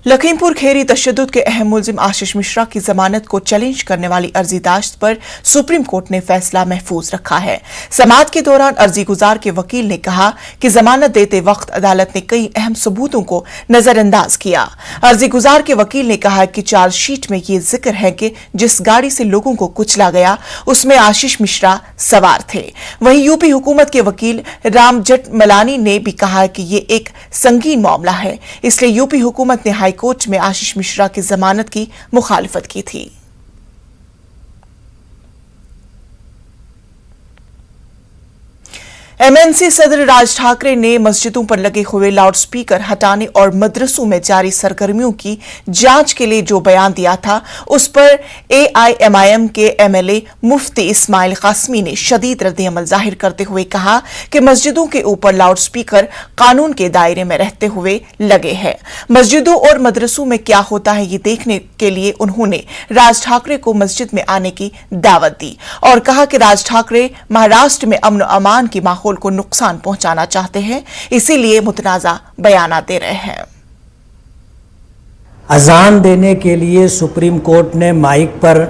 लखीमपुर खेरी तशद्दुद के अहम मुल्जिम आशीष मिश्रा की जमानत को चैलेंज करने वाली अर्जीदाश्त पर सुप्रीम कोर्ट ने फैसला महफूज रखा है। समाअत के दौरान अर्जी गुजार के वकील ने कहा कि जमानत देते वक्त अदालत ने कई अहम सबूतों को नजरअंदाज किया। अर्जी गुजार के वकील ने कहा कि चार्जशीट में ये जिक्र है कि जिस गाड़ी से लोगों को कुचला गया उसमें आशीष मिश्रा सवार थे। वहीं यूपी हुकूमत के वकील राम जेठमलानी ने भी कहा कि ये एक संगीन मामला है, इसलिए यूपी हुकूमत ने हाईकोर्ट में आशीष मिश्रा की जमानत की मुखालिफत की थी। एमएनसी सदर राज ठाकरे ने मस्जिदों पर लगे हुए लाउडस्पीकर हटाने और मदरसों में जारी सरगर्मियों की जांच के लिए जो बयान दिया था, उस पर एआईएमआईएम के एमएलए मुफ्ती इस्माइल कासमी ने शदीद रद्द-ए-अमल जाहिर करते हुए कहा कि मस्जिदों के ऊपर लाउडस्पीकर कानून के दायरे में रहते हुए लगे हैं। मस्जिदों और मदरसों में क्या होता है ये देखने के लिए उन्होंने राज ठाकरे को मस्जिद में आने की दावत दी और कहा कि राज ठाकरे महाराष्ट्र में अमन और अमान की माहौल को नुकसान पहुंचाना चाहते हैं, इसीलिए मुतनाज़ा बयानात दे रहे हैं। अजान देने के लिए सुप्रीम कोर्ट ने माइक पर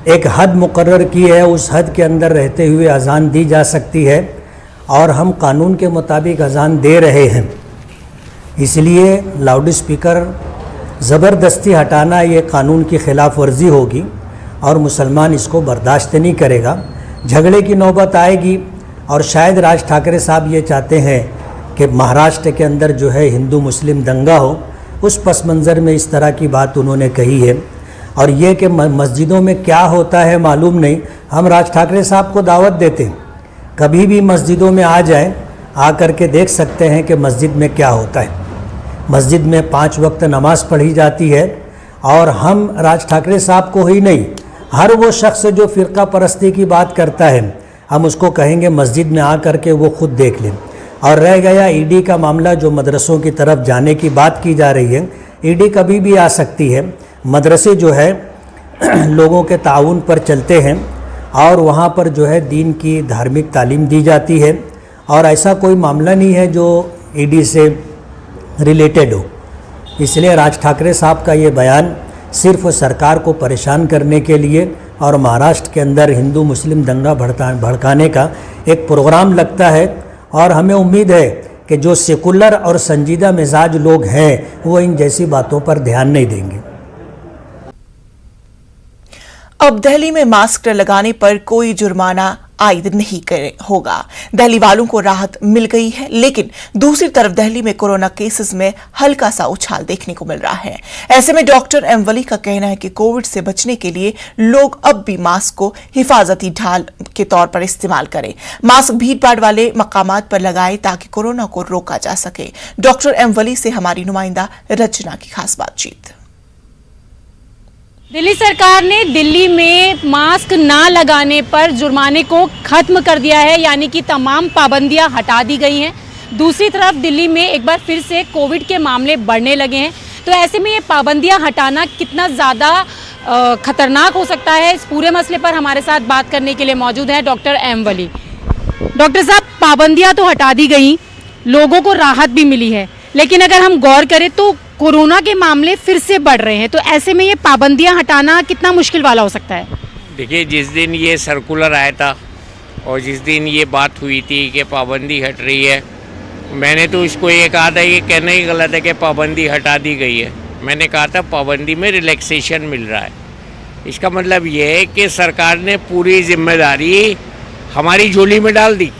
एक हद मुकर्रर की है, उस हद के अंदर रहते हुए अजान दी जा सकती है और हम कानून के मुताबिक अजान दे रहे हैं। इसलिए लाउड स्पीकर ज़बरदस्ती हटाना ये कानून की खिलाफ वर्जी होगी और मुसलमान इसको बर्दाश्त नहीं करेगा। झगड़े की नौबत आएगी और शायद राज ठाकरे साहब ये चाहते हैं कि महाराष्ट्र के अंदर जो है हिंदू मुस्लिम दंगा हो, उस पस मंज़र में इस तरह की बात उन्होंने कही है। और ये कि मस्जिदों में क्या होता है मालूम नहीं, हम राज ठाकरे साहब को दावत देते हैं, कभी भी मस्जिदों में आ जाएं, आ करके देख सकते हैं कि मस्जिद में क्या होता है। मस्जिद में 5 वक्त नमाज पढ़ी जाती है और हम राज ठाकरे साहब को ही नहीं, हर वो शख्स जो फ़िरका परस्ती की बात करता है, हम उसको कहेंगे मस्जिद में आ करके वो खुद देख लें। और रह गया ईडी का मामला, जो मदरसों की तरफ जाने की बात की जा रही है, ईडी कभी भी आ सकती है। मदरसे जो है लोगों के ताउन पर चलते हैं और वहाँ पर जो है दीन की धार्मिक तालीम दी जाती है और ऐसा कोई मामला नहीं है जो ईडी से रिलेटेड हो। इसलिए राज ठाकरे साहब का ये बयान सिर्फ सरकार को परेशान करने के लिए और महाराष्ट्र के अंदर हिंदू मुस्लिम दंगा भड़काने का एक प्रोग्राम लगता है। और हमें उम्मीद है कि जो सेकुलर और संजीदा मिजाज लोग हैं वो इन जैसी बातों पर ध्यान नहीं देंगे। अब दिल्ली में मास्क लगाने पर कोई जुर्माना आयद नहीं होगा। दिल्ली वालों को राहत मिल गई है, लेकिन दूसरी तरफ दिल्ली में कोरोना केसेस में हल्का सा उछाल देखने को मिल रहा है। ऐसे में डॉक्टर एम वली का कहना है कि कोविड से बचने के लिए लोग अब भी मास्क को हिफाजती ढाल के तौर पर इस्तेमाल करें। मास्क भीड़-भाड़ वाले मकामात पर लगाएं ताकि कोरोना को रोका जा सके। डॉक्टर एम वली से हमारी नुमाइंदा रचना की खास बातचीत। दिल्ली सरकार ने दिल्ली में मास्क ना लगाने पर जुर्माने को खत्म कर दिया है, यानी कि तमाम पाबंदियां हटा दी गई हैं। दूसरी तरफ दिल्ली में एक बार फिर से कोविड के मामले बढ़ने लगे हैं, तो ऐसे में ये पाबंदियां हटाना कितना ज़्यादा खतरनाक हो सकता है, इस पूरे मसले पर हमारे साथ बात करने के लिए मौजूद है डॉक्टर एम वली। डॉक्टर साहब, पाबंदियाँ तो हटा दी गई, लोगों को राहत भी मिली है, लेकिन अगर हम गौर करें तो कोरोना के मामले फिर से बढ़ रहे हैं, तो ऐसे में ये पाबंदियां हटाना कितना मुश्किल वाला हो सकता है? देखिए, जिस दिन ये सर्कुलर आया था और जिस दिन ये बात हुई थी कि पाबंदी हट रही है, मैंने तो इसको ये कहा था, ये कहना ही गलत है कि पाबंदी हटा दी गई है। मैंने कहा था पाबंदी में रिलैक्सेशन मिल रहा है। इसका मतलब ये है कि सरकार ने पूरी जिम्मेदारी हमारी झोली में डाल दी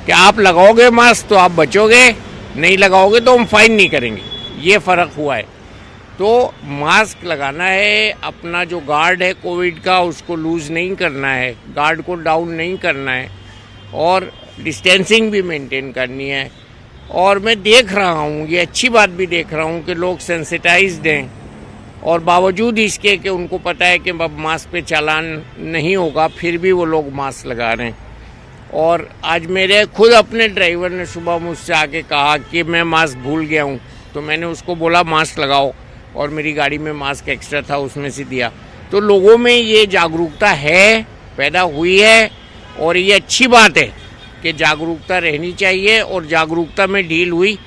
कि आप लगाओगे मास्क तो आप बचोगे, नहीं लगाओगे तो हम फाइन नहीं करेंगे। ये फ़र्क हुआ है। तो मास्क लगाना है, अपना जो गार्ड है कोविड का उसको लूज़ नहीं करना है, गार्ड को डाउन नहीं करना है और डिस्टेंसिंग भी मेंटेन करनी है। और मैं देख रहा हूँ, ये अच्छी बात भी देख रहा हूँ कि लोग सेंसिटाइज्ड हैं और बावजूद इसके कि उनको पता है कि अब मास्क पे चालान नहीं होगा, फिर भी वो लोग मास्क लगा रहे हैं। और आज मेरे खुद अपने ड्राइवर ने सुबह मुझसे आके कहा कि मैं मास्क भूल गया हूँ, तो मैंने उसको बोला मास्क लगाओ और मेरी गाड़ी में मास्क एक्स्ट्रा था उसमें से दिया। तो लोगों में ये जागरूकता है, पैदा हुई है और ये अच्छी बात है कि जागरूकता रहनी चाहिए और जागरूकता में ढील हुई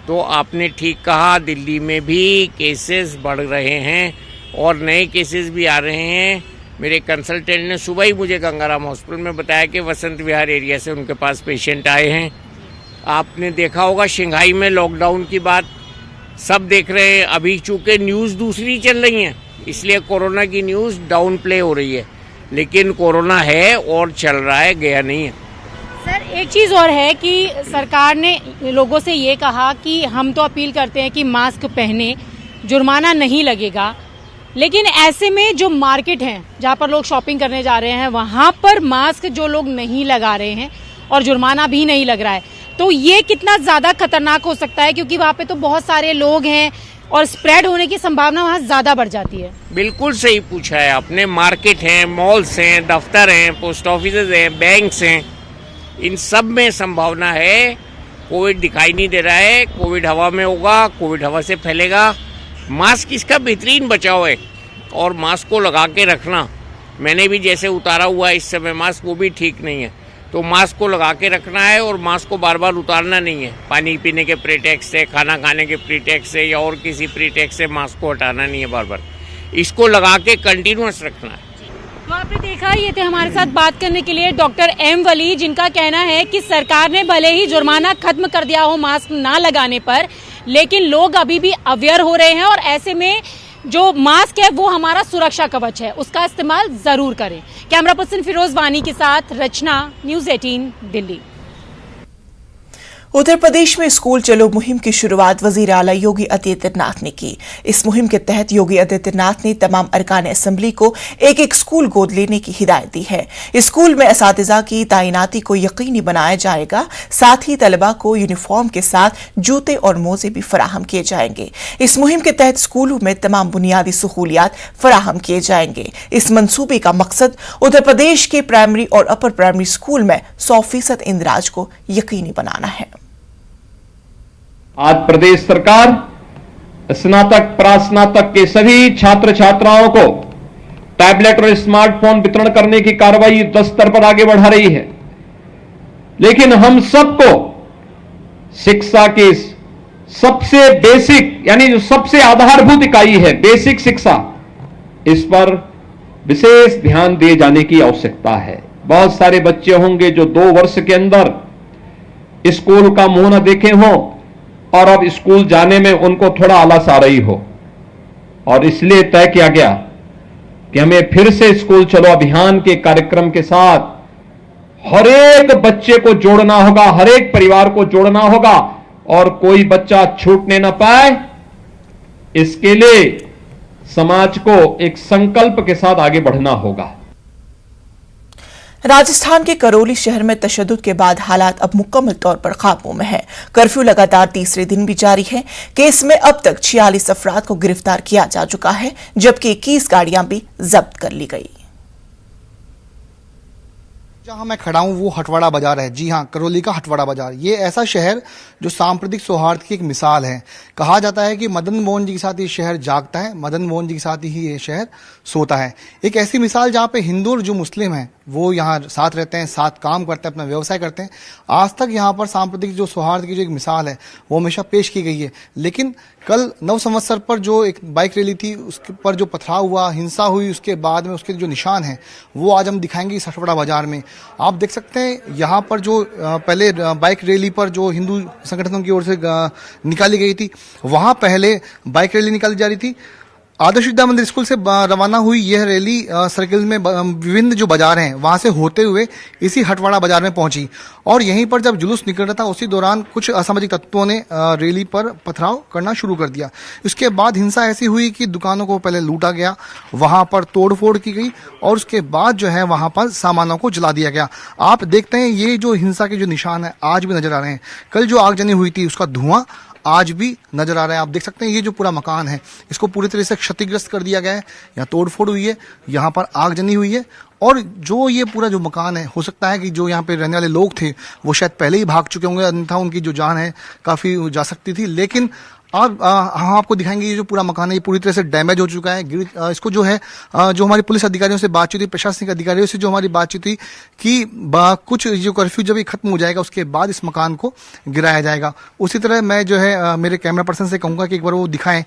तो आपने ठीक कहा, दिल्ली में भी केसेस बढ़ रहे हैं और नए केसेस भी आ रहे हैं। मेरे कंसल्टेंट ने सुबह ही मुझे गंगाराम हॉस्पिटल में बताया कि वसंत विहार एरिया से उनके पास पेशेंट आए हैं। आपने देखा होगा शंघाई में लॉकडाउन की बात सब देख रहे हैं। अभी चूँकि न्यूज़ दूसरी चल रही हैं, इसलिए कोरोना की न्यूज़ डाउन प्ले हो रही है, लेकिन कोरोना है और चल रहा है, गया नहीं है। सर एक चीज़ और है कि सरकार ने लोगों से ये कहा कि हम तो अपील करते हैं कि मास्क पहने, जुर्माना नहीं लगेगा, लेकिन ऐसे में जो मार्केट है जहाँ पर लोग शॉपिंग करने जा रहे हैं वहाँ पर मास्क जो लोग नहीं लगा रहे हैं और जुर्माना भी नहीं लग रहा है, तो ये कितना ज़्यादा खतरनाक हो सकता है, क्योंकि वहाँ पे तो बहुत सारे लोग हैं और स्प्रेड होने की संभावना वहाँ ज़्यादा बढ़ जाती है। बिल्कुल सही पूछा है आपने। मार्केट हैं, मॉल्स हैं, दफ्तर हैं, पोस्ट ऑफिस हैं, बैंक्स हैं, इन सब में संभावना है। कोविड दिखाई नहीं दे रहा है, कोविड हवा में होगा, कोविड हवा से फैलेगा। मास्क इसका बेहतरीन बचाव है और मास्क को लगा के रखना, मैंने भी जैसे उतारा हुआ है इस समय मास्क, वो भी ठीक नहीं है। तो मास्क को लगा के रखना है और मास्क को बार बार उतारना नहीं है। पानी पीने के प्रीटेक्स्ट से, खाना खाने के प्रीटेक्स्ट से या और किसी प्रीटेक्स्ट से मास्क को हटाना नहीं है, बार बार इसको लगा के कंटिन्यूअस रखना है। तो आपने देखा, ये थे हमारे साथ बात करने के लिए डॉक्टर एम वली, जिनका कहना है कि सरकार ने भले ही जुर्माना खत्म कर दिया हो मास्क ना लगाने पर, लेकिन लोग अभी भी अवेयर हो रहे हैं और ऐसे में जो मास्क है वो हमारा सुरक्षा कवच है, उसका इस्तेमाल जरूर करें। कैमरा पर्सन फिरोज वानी के साथ रचना, न्यूज़ 18 दिल्ली। उत्तर प्रदेश में स्कूल चलो मुहिम की शुरुआत वजीर आला योगी आदित्यनाथ ने की। इस मुहिम के तहत योगी आदित्यनाथ ने तमाम अरकान असेंबली को एक एक स्कूल गोद लेने की हिदायत दी है। स्कूल में असातिज़ा की तैनाती को यकीनी बनाया जाएगा, साथ ही तलबा को यूनिफॉर्म के साथ जूते और मोजे भी फराहम किए जाएंगे। इस मुहिम के तहत स्कूलों में तमाम बुनियादी सहूलियात फराहम किए जाएंगे। इस मंसूबे का मकसद उत्तर प्रदेश के प्राइमरी और अपर प्राइमरी स्कूल में 100% इंदराज को यकीनी बनाना है। आज प्रदेश सरकार स्नातक प्रास्नातक के सभी छात्र छात्राओं को टैबलेट और स्मार्टफोन वितरण करने की कार्रवाई युद्ध स्तर पर आगे बढ़ा रही है, लेकिन हम सबको शिक्षा की सबसे बेसिक यानी जो सबसे आधारभूत इकाई है बेसिक शिक्षा, इस पर विशेष ध्यान दिए जाने की आवश्यकता है। बहुत सारे बच्चे होंगे जो 2 वर्ष के अंदर स्कूल का मुंह न देखे हों और अब स्कूल जाने में उनको थोड़ा आलस आ रही हो, और इसलिए तय किया गया कि हमें फिर से स्कूल चलो अभियान के कार्यक्रम के साथ हर एक बच्चे को जोड़ना होगा, हर एक परिवार को जोड़ना होगा और कोई बच्चा छूटने न पाए। इसके लिए समाज को एक संकल्प के साथ आगे बढ़ना होगा। राजस्थान के करौली शहर में तशद्दुद के बाद हालात अब मुकम्मल तौर पर काबू में है। कर्फ्यू लगातार तीसरे दिन भी जारी है। केस में अब तक 46 अफराद को गिरफ्तार किया जा चुका है, जबकि 21 गाड़ियां भी जब्त कर ली गई। जहां मैं खड़ा हूं वो हटवाड़ा बाजार है। जी हां, करौली का हटवाड़ा बाजार। ये ऐसा शहर जो सांप्रदायिक सौहार्द की एक मिसाल है। कहा जाता है कि मदन मोहन जी के साथ ये शहर जागता है, मदन मोहन जी के साथ ही ये शहर सोता है। एक ऐसी मिसाल जहां पे हिंदू और जो मुस्लिम हैं वो यहाँ साथ रहते हैं, साथ काम करते हैं, अपना व्यवसाय करते हैं। आज तक यहाँ पर सांप्रदायिक जो सौहार्द की जो एक मिसाल है वो हमेशा पेश की गई है। लेकिन कल नव संवत्सर पर जो एक बाइक रैली थी उसके पर जो पथराव हुआ, हिंसा हुई, उसके बाद में उसके जो निशान हैं वो आज हम दिखाएंगे इस हटवाड़ा बाजार में। आप देख सकते हैं यहाँ पर जो पहले बाइक रैली पर जो हिंदू संगठनों की ओर से निकाली गई थी, वहाँ पहले बाइक रैली निकाली जा रही थी। आदर्श विद्या मंदिर स्कूल से रवाना हुई यह रैली सर्किल में विभिन्न जो बाजार हैं वहां से होते हुए इसी हटवाड़ा बाजार में पहुंची, और यहीं पर जब जुलूस निकल रहा था उसी दौरान कुछ असामाजिक तत्वों ने रैली पर पथराव करना शुरू कर दिया। इसके बाद हिंसा ऐसी हुई कि दुकानों को पहले लूटा गया, वहां पर तोड़फोड़ की गई और उसके बाद जो है वहां पर सामानों को जला दिया गया। आप देखते हैं ये जो हिंसा के जो निशान है आज भी नजर आ रहे हैं। कल जो आगजनी हुई थी उसका धुआं आज भी नजर आ रहा है। आप देख सकते हैं ये जो पूरा मकान है इसको पूरी तरह से क्षतिग्रस्त कर दिया गया है। यहाँ तोड़फोड़ हुई है, यहाँ पर आगजनी हुई है, और जो ये पूरा जो मकान है हो सकता है कि जो यहाँ पे रहने वाले लोग थे वो शायद पहले ही भाग चुके होंगे, अन्यथा उनकी जो जान है काफी जा सकती थी। लेकिन हम आपको दिखाएंगे ये जो पूरा मकान है ये पूरी तरह से डैमेज हो चुका है। इसको जो है जो हमारी पुलिस अधिकारियों से बातचीत हुई, प्रशासनिक अधिकारियों से जो हमारी बातचीत हुई कि कुछ जो कर्फ्यू जब ये खत्म हो जाएगा उसके बाद इस मकान को गिराया जाएगा। उसी तरह मैं जो है मेरे कैमरा पर्सन से कहूँगा कि एक बार वो दिखाएं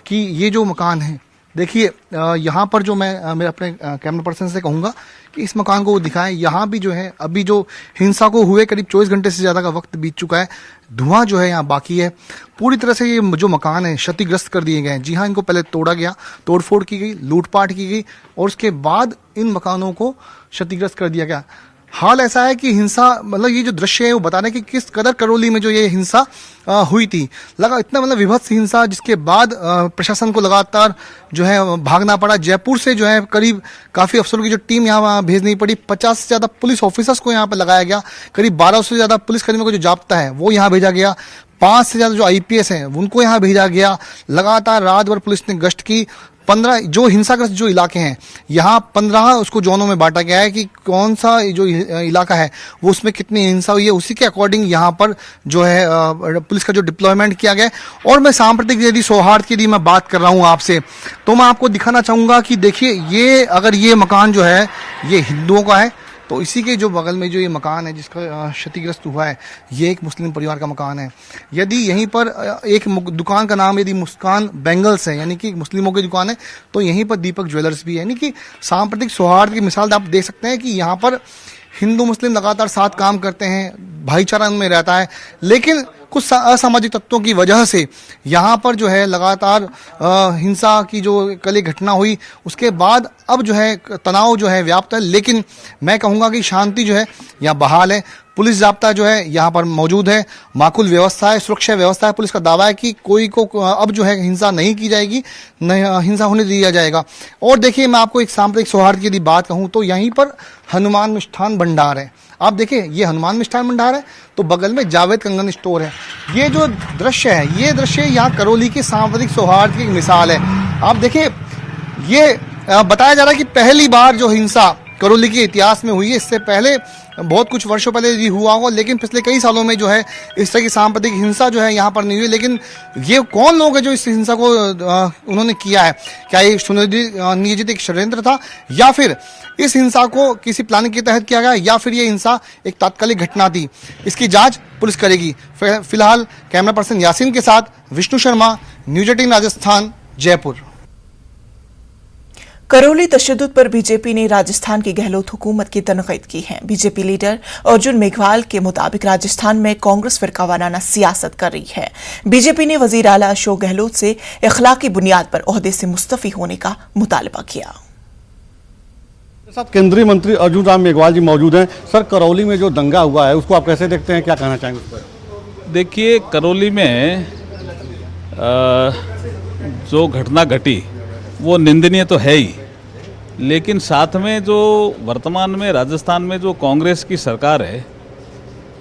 कि ये जो मकान है, देखिए यहाँ पर जो मैं मेरे अपने कैमरा पर्सन से कहूँगा कि इस मकान को वो दिखाएं। यहाँ भी जो है अभी जो हिंसा को हुए करीब 24 घंटे से ज़्यादा का वक्त बीत चुका है, धुआं जो है यहाँ बाकी है। पूरी तरह से ये जो मकान है क्षतिग्रस्त कर दिए गए हैं। जी हाँ, इनको पहले तोड़ा गया, तोड़फोड़ की गई, लूटपाट की गई और उसके बाद इन मकानों को क्षतिग्रस्त कर दिया गया। हाल ऐसा है कि हिंसा मतलब ये जो दृश्य है वो बता रहे हैं कि किस कदर करौली में जो ये हिंसा हुई थी, लगा इतना मतलब विभत्स हिंसा, जिसके बाद प्रशासन को लगातार जो है भागना पड़ा। जयपुर से जो है करीब काफ़ी अफसरों की जो टीम यहाँ भेजनी पड़ी, 50 से ज़्यादा पुलिस ऑफिसर्स को यहाँ पर लगाया गया, करीब 1200 से ज़्यादा पुलिसकर्मियों को जो जाब्ता है वो यहाँ भेजा गया, 5 से ज़्यादा जो IPS हैं उनको यहाँ भेजा गया। लगातार रात भर पुलिस ने गश्त की। 15 जो हिंसाग्रस्त जो इलाके हैं यहाँ 15 उसको जोनों में बांटा गया है कि कौन सा जो इलाका है वो उसमें कितनी हिंसा हुई है, उसी के अकॉर्डिंग यहाँ पर जो है पुलिस का जो डिप्लॉयमेंट किया गया है। और मैं सांप्रदायिक यदि सौहार्द की यदि मैं बात कर रहा हूँ आपसे, तो मैं आपको दिखाना चाहूँगा कि देखिए ये अगर ये मकान जो है ये हिंदुओं का है, तो इसी के जो बगल में जो ये मकान है जिसका क्षतिग्रस्त हुआ है ये एक मुस्लिम परिवार का मकान है। यदि यहीं पर एक दुकान का नाम यदि मुस्कान बैंगल्स है, यानी कि मुस्लिमों की दुकान है, तो यहीं पर दीपक ज्वेलर्स भी है। यानी कि सांप्रदायिक सौहार्द की मिसाल आप देख सकते हैं कि यहाँ पर हिंदू मुस्लिम लगातार साथ काम करते हैं, भाईचारा उनमें रहता है। लेकिन कुछ असामाजिक तत्वों की वजह से यहाँ पर जो है लगातार हिंसा की जो कल एक घटना हुई उसके बाद अब जो है तनाव जो है व्याप्त है। लेकिन मैं कहूँगा कि शांति जो है यहाँ बहाल है, पुलिस जाब्ता जो है यहाँ पर मौजूद है, माकूल व्यवस्था है, सुरक्षा व्यवस्था है। पुलिस का दावा है कि कोई को अब जो है हिंसा नहीं की जाएगी, नहीं हिंसा होने दिया जाएगा। और देखिए मैं आपको एक सांप्रदायिक सौहार्द की यदि बात कहूँ तो यहीं पर हनुमान मिष्ठान भंडार है। आप देखिए ये हनुमान मिष्ठान भंडार है, तो बगल में जावेद कंगन स्टोर है। ये जो दृश्य है ये दृश्य यहाँ करौली के सांप्रदायिक सौहार्द की एक मिसाल है। आप देखिए ये बताया जा रहा है कि पहली बार जो हिंसा करौली के इतिहास में हुई है, इससे पहले बहुत कुछ वर्षों पहले भी हुआ होगा, लेकिन पिछले कई सालों में जो है इस तरह की सांप्रदायिक हिंसा जो है यहाँ पर नहीं हुई। लेकिन ये कौन लोग हैं जो इस हिंसा को उन्होंने किया है? क्या ये सुनियोजित एक षड्यंत्र था, या फिर इस हिंसा को किसी प्लानिंग के तहत किया गया, या फिर ये हिंसा एक तात्कालिक घटना थी? इसकी जांच पुलिस करेगी। फिलहाल कैमरा पर्सन यासीन के साथ विष्णु शर्मा, न्यूज 18 राजस्थान, जयपुर। करौली तशद्दुद पर बीजेपी ने राजस्थान की गहलोत हुकूमत की तनकीद की है। बीजेपी लीडर अर्जुन मेघवाल के मुताबिक राजस्थान में कांग्रेस फिरका वाराना सियासत कर रही है। बीजेपी ने वजीर आला अशोक गहलोत से इखलाकी बुनियाद पर ओहदे से मुस्तफी होने का मुतालबा किया। साथ केंद्रीय मंत्री अर्जुन राम मेघवाल जी मौजूद हैं। सर, करौली में जो दंगा हुआ है उसको आप कैसे देखते हैं, क्या कहना चाहेंगे उस पर? देखिए, करौली में जो घटना घटी वो निंदनीय तो है ही, लेकिन साथ में जो वर्तमान में राजस्थान में जो कांग्रेस की सरकार है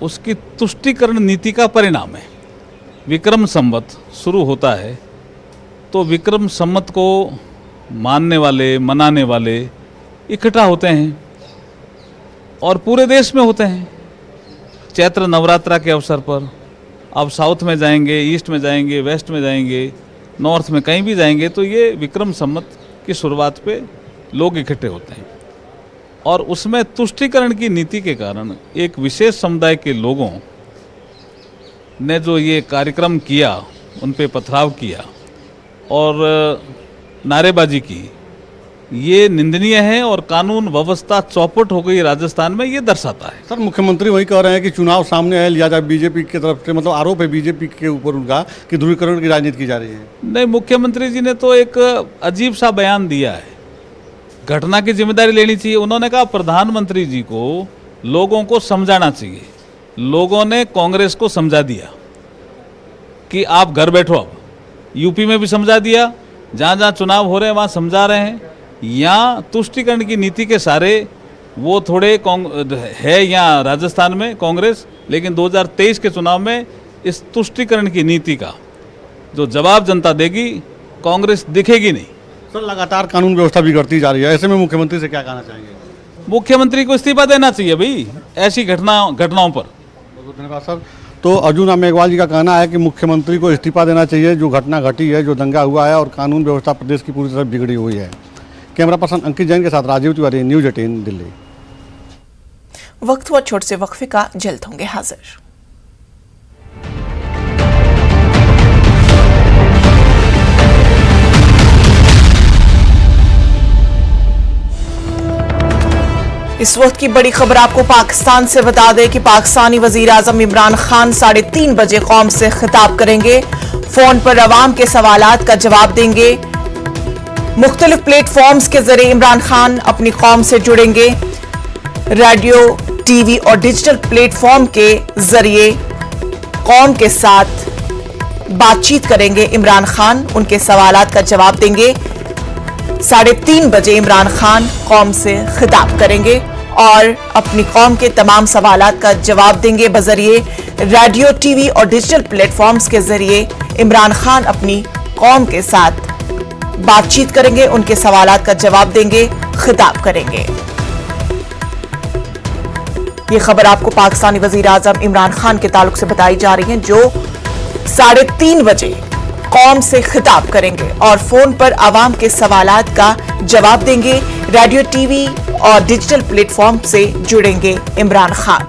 उसकी तुष्टीकरण नीति का परिणाम है। विक्रम संवत शुरू होता है तो विक्रम संवत को मानने वाले, मनाने वाले इकट्ठा होते हैं और पूरे देश में होते हैं। चैत्र नवरात्रा के अवसर पर अब साउथ में जाएंगे, ईस्ट में जाएंगे, वेस्ट में जाएंगे, नॉर्थ में कहीं भी जाएंगे तो ये विक्रम संवत की शुरुआत पे लोग इकट्ठे होते हैं और उसमें तुष्टीकरण की नीति के कारण एक विशेष समुदाय के लोगों ने जो ये कार्यक्रम किया, उन पे पथराव किया और नारेबाजी की, ये निंदनीय है और कानून व्यवस्था चौपट हो गई राजस्थान में, ये दर्शाता है। सर, मुख्यमंत्री वही कह रहे हैं कि चुनाव सामने है, लिया जाए बीजेपी की तरफ से, मतलब आरोप है बीजेपी के ऊपर उनका कि ध्रुवीकरण की राजनीति की जा रही है। नहीं, मुख्यमंत्री जी ने तो एक अजीब सा बयान दिया है। घटना की जिम्मेदारी लेनी चाहिए। उन्होंने कहा प्रधानमंत्री जी को लोगों को समझाना चाहिए। लोगों ने कांग्रेस को समझा दिया कि आप घर बैठो। अब यूपी में भी समझा दिया, जहाँ जहाँ चुनाव हो रहे हैं वहाँ समझा रहे हैं। यहाँ तुष्टीकरण की नीति के सारे वो थोड़े है यहाँ राजस्थान में कांग्रेस, लेकिन 2023 के चुनाव में इस तुष्टीकरण की नीति का जो जवाब जनता देगी, कांग्रेस दिखेगी नहीं। सर, लगातार कानून व्यवस्था बिगड़ती जा रही है, ऐसे में मुख्यमंत्री से क्या कहना चाहेंगे? मुख्यमंत्री को इस्तीफा देना चाहिए भाई ऐसी घटनाओं पर। बहुत धन्यवाद सर। तो अर्जुन राम मेघवाल जी का कहना है कि मुख्यमंत्री को इस्तीफा देना चाहिए, जो घटना घटी है, जो दंगा हुआ है और कानून व्यवस्था प्रदेश की पूरी तरह बिगड़ी हुई है। कैमरा पर्सन अंकित जैन के साथ राजीव तिवारी, न्यूज़ 18 दिल्ली। वक्त हुआ छोटे से वक्फे का, जल्द होंगे हाजिर। इस वक्त की बड़ी खबर आपको पाकिस्तान से बता दें कि पाकिस्तानी वजीर आजम इमरान खान 3:30 बजे कौम से खिताब करेंगे। फोन पर अवाम के सवालात का जवाब देंगे। मुख्तलिफ प्लेटफॉर्म्स के जरिए इमरान खान अपनी कौम से जुड़ेंगे। रेडियो, टीवी और डिजिटल प्लेटफॉर्म के जरिए कौम के साथ बातचीत करेंगे इमरान खान, उनके सवालात का जवाब देंगे। 3:30 बजे इमरान खान कौम से खिताब करेंगे और अपनी कौम के तमाम सवालात का जवाब देंगे। बजरिए रेडियो, टीवी और डिजिटल प्लेटफॉर्म्स के जरिए इमरान खान अपनी कौम के साथ बातचीत करेंगे, उनके सवालात का जवाब देंगे, खिताब करेंगे। ये खबर आपको पाकिस्तानी वजीर आजम इमरान खान के ताल्लुक से बताई जा रही है, जो 3:30 बजे कौम से खिताब करेंगे और फोन पर आवाम के सवालात का जवाब देंगे। रेडियो, टीवी और डिजिटल प्लेटफॉर्म से जुड़ेंगे इमरान खान।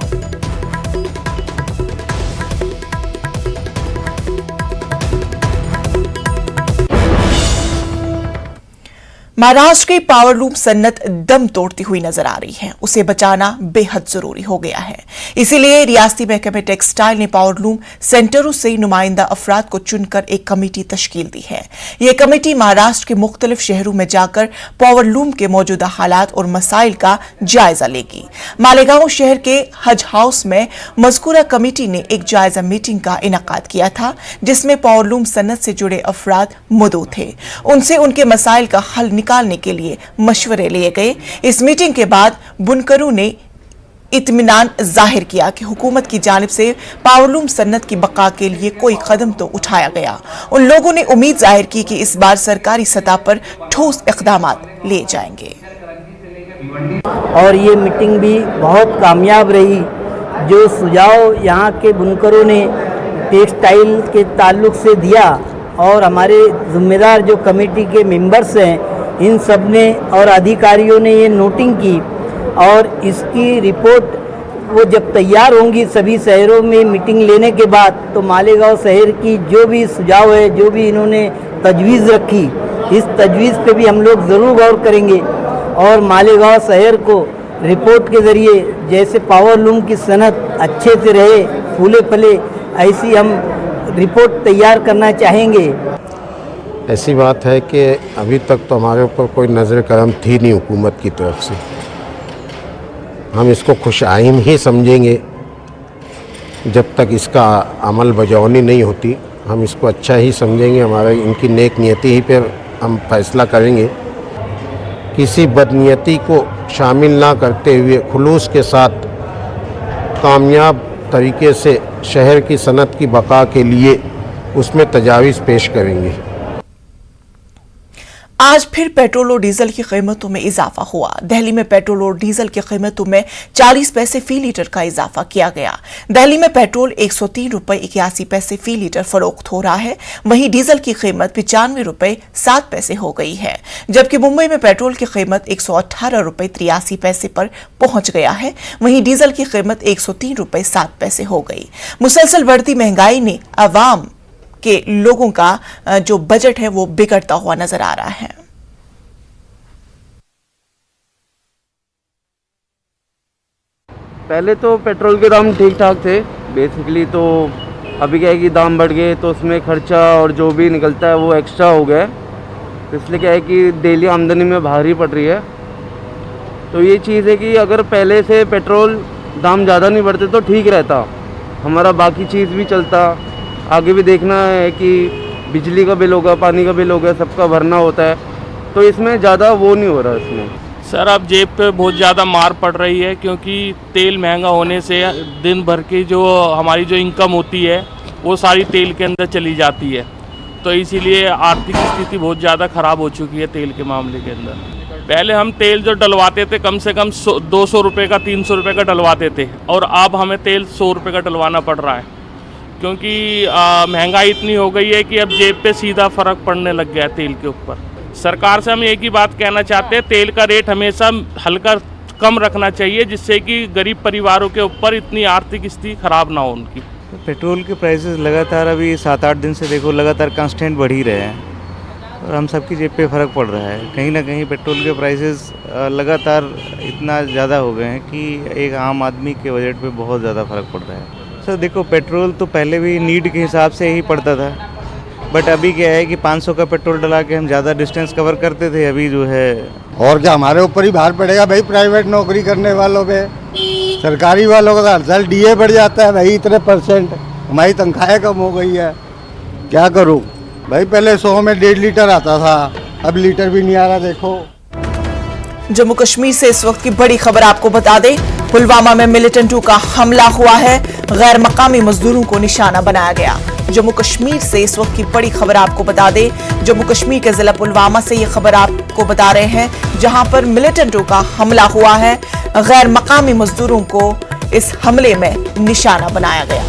महाराष्ट्र की पावरलूम सन्नत दम तोड़ती हुई नजर आ रही है, उसे बचाना बेहद जरूरी हो गया है। इसीलिए रियासती महकमे टेक्सटाइल ने पावरलूम सेंटरों से नुमाइंदा अफराद को चुनकर एक कमेटी तश्कील दी है। यह कमेटी महाराष्ट्र के मुख्तलिफ शहरों में जाकर पावरलूम के मौजूदा हालात और मसाइल का जायजा लेगी। मालेगांव शहर के हज हाउस में मज़कूरा कमेटी ने एक जायजा मीटिंग का इनेकाद किया था, जिसमें पावरलूम सन्नत से जुड़े अफराद मौजूद थे। उनसे उनके मसाइल का हल निकालने के लिए मशवरे लिए गए। इस मीटिंग के बाद बुनकरों ने इत्मीनान जाहिर किया कि हुकूमत की जानिब से पावरलूम सन्नत की बका के लिए कोई कदम तो उठाया गया। उन लोगों ने उम्मीद जाहिर की कि इस बार सरकारी सतह पर ठोस इक़दामात लिए जाएंगे। और ये मीटिंग भी बहुत कामयाब रही। जो सुझाव यहाँ के बुनकरों ने टेक्सटाइल के ताल्लुक से दिया और हमारे जिम्मेदार जो कमेटी के मेंबर्स हैं, इन सब ने और अधिकारियों ने ये नोटिंग की और इसकी रिपोर्ट वो जब तैयार होंगी सभी शहरों में मीटिंग लेने के बाद, तो मालेगांव शहर की जो भी सुझाव है, जो भी इन्होंने तजवीज़ रखी, इस तजवीज़ पे भी हम लोग ज़रूर गौर करेंगे और मालेगांव शहर को रिपोर्ट के ज़रिए जैसे पावरलूम की सनत अच्छे से रहे, फूले फले, ऐसी हम रिपोर्ट तैयार करना चाहेंगे। ऐसी बात है कि अभी तक तो हमारे ऊपर कोई नज़र करम थी नहीं हुकूमत की तरफ से। हम इसको खुशाइन ही समझेंगे जब तक इसका अमल बजावनी नहीं होती। हम इसको अच्छा ही समझेंगे, हमारा इनकी नेक नियति ही पर हम फैसला करेंगे। किसी बदनीयती को शामिल ना करते हुए खुलूस के साथ कामयाब तरीके से शहर की सनत की बका के लिए उसमें तजावीज़ पेश करेंगे। आज फिर पेट्रोल और डीजल की कीमतों में इजाफा हुआ। दिल्ली में पेट्रोल और डीजल की कीमतों में 40 पैसे फी लीटर का इजाफा किया गया। दिल्ली में पेट्रोल 103 रुपए 81 पैसे फी लीटर फरोख्त हो रहा है, वहीं डीजल की कीमत 95 रुपए 7 पैसे हो गई है, जबकि मुंबई में पेट्रोल की कीमत 118 रुपए 83 पैसे पर पहुंच गया है, वहीं डीजल की कीमत 103 रुपए 7 पैसे हो गई। मुसलसल बढ़ती महंगाई ने अवाम के लोगों का जो बजट है वो बिगड़ता हुआ नजर आ रहा है। पहले तो पेट्रोल के दाम ठीक ठाक थे बेसिकली, तो अभी क्या है कि दाम बढ़ गए तो उसमें खर्चा और जो भी निकलता है वो एक्स्ट्रा हो गया, तो इसलिए क्या है कि डेली आमदनी में भारी पड़ रही है। तो ये चीज़ है कि अगर पहले से पेट्रोल दाम ज़्यादा नहीं बढ़ते तो ठीक रहता, हमारा बाकी चीज़ भी चलता। आगे भी देखना है कि बिजली का बिल होगा, पानी का बिल होगा, सबका भरना होता है, तो इसमें ज़्यादा वो नहीं हो रहा इसमें। सर अब जेब पे बहुत ज़्यादा मार पड़ रही है, क्योंकि तेल महंगा होने से दिन भर की जो हमारी जो इनकम होती है वो सारी तेल के अंदर चली जाती है, तो इसीलिए आर्थिक स्थिति बहुत ज़्यादा ख़राब हो चुकी है तेल के मामले के अंदर। पहले हम तेल जो डलवाते थे कम से कम 200 रुपये का 300 रुपये का डलवाते थे, और अब हमें तेल 100 रुपये का डलवाना पड़ रहा है, क्योंकि महंगाई इतनी हो गई है कि अब जेब पे सीधा फ़र्क पड़ने लग गया है तेल के ऊपर। सरकार से हम एक ही बात कहना चाहते हैं, तेल का रेट हमेशा हल्का कम रखना चाहिए, जिससे कि गरीब परिवारों के ऊपर इतनी आर्थिक स्थिति खराब ना हो उनकी। पेट्रोल के प्राइसेस लगातार अभी 7-8 दिन से देखो लगातार कांस्टेंट बढ़ ही रहे हैं, और हम सबकी जेब पे फ़र्क पड़ रहा है। कहीं ना कहीं पेट्रोल के प्राइसेस लगातार इतना ज़्यादा हो गए हैं कि एक आम आदमी के बजट पे बहुत ज़्यादा फ़र्क पड़ रहा है। सर देखो, पेट्रोल तो पहले भी नीड के हिसाब से ही पड़ता था, बट अभी क्या है कि 500 का पेट्रोल डला के हम ज़्यादा डिस्टेंस कवर करते थे, अभी जो है और क्या हमारे ऊपर ही भार पड़ेगा भाई, प्राइवेट नौकरी करने वालों पे। सरकारी वालों का हर साल डीए बढ़ जाता है भाई, इतने %, हमारी तनख्वाहें कम हो गई है, क्या करूं भाई। पहले 100 में 1.5 लीटर आता था, अब लीटर भी नहीं आ रहा। देखो, जम्मू कश्मीर से इस वक्त की बड़ी खबर आपको बता दें, पुलवामा में मिलिटेंटों का हमला हुआ है, गैर मकामी मजदूरों को निशाना बनाया गया। जम्मू कश्मीर से इस वक्त की बड़ी खबर आपको बता दें, जम्मू कश्मीर के जिला पुलवामा से ये खबर आपको बता रहे हैं, जहां पर मिलिटेंटों का हमला हुआ है, गैर मकामी मजदूरों को इस हमले में निशाना बनाया गया।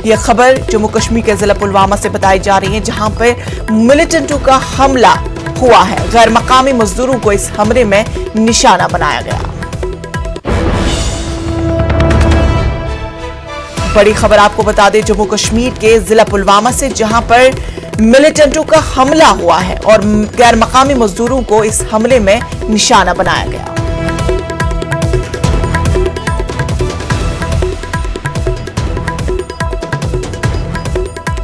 यह खबर जम्मू कश्मीर के जिला पुलवामा से बताई जा रही है, जहां पर मिलिटेंटों का हमला हुआ है, गैर मकामी मजदूरों को इस हमले में निशाना बनाया गया। बड़ी खबर आपको बता दें, जम्मू कश्मीर के जिला पुलवामा से, जहां पर मिलिटेंटों का हमला हुआ है और गैर मकामी मजदूरों को इस हमले में निशाना बनाया गया।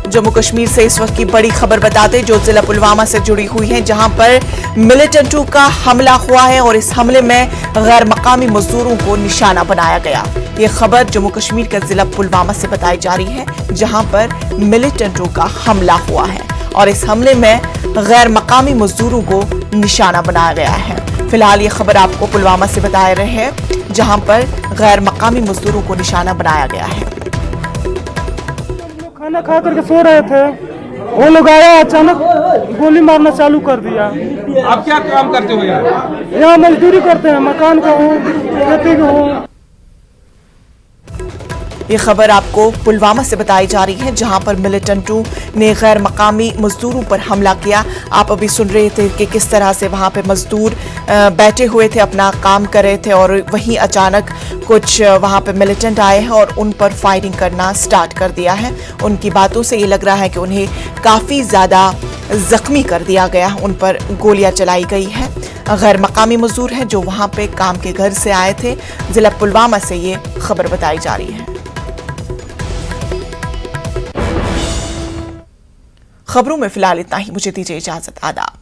जम्मू कश्मीर से इस वक्त की बड़ी खबर बताते जो जिला पुलवामा से जुड़ी हुई है, जहां पर मिलिटेंटों का हमला हुआ है और इस हमले में गैर मकामी मजदूरों को निशाना बनाया गया। ये खबर जम्मू कश्मीर के जिला पुलवामा से बताई जा रही है, जहां पर मिलिटेंटों का हमला हुआ है और इस हमले में गैर मकामी मजदूरों को निशाना बनाया गया है। फिलहाल ये खबर आपको पुलवामा से बता रहे हैं, जहां पर गैर मकामी मजदूरों को निशाना बनाया गया है। खाना खा करके सो रहे थे, वो लोग आया, अचानक गोली मारना चालू कर दिया। आप क्या काम करते हो यहाँ मजदूरी करते हैं, मकान का हो, खेती का हो। ये खबर आपको पुलवामा से बताई जा रही है, जहां पर मिलिटेंटों ने गैर मकामी मजदूरों पर हमला किया। आप अभी सुन रहे थे कि किस तरह से वहां पे मजदूर बैठे हुए थे, अपना काम कर रहे थे और वहीं अचानक कुछ वहां पे मिलिटेंट आए हैं और उन पर फायरिंग करना स्टार्ट कर दिया है। उनकी बातों से ये लग रहा है कि उन्हें काफ़ी ज़्यादा जख्मी कर दिया गया, उन पर गोलियां चलाई गई हैं। गैर मकामी मजदूर हैं जो वहां पे काम के घर से आए थे। जिला पुलवामा से ये खबर बताई जा रही है। खबरों में फिलहाल इतना ही, मुझे दीजिए इजाजत, आदाब।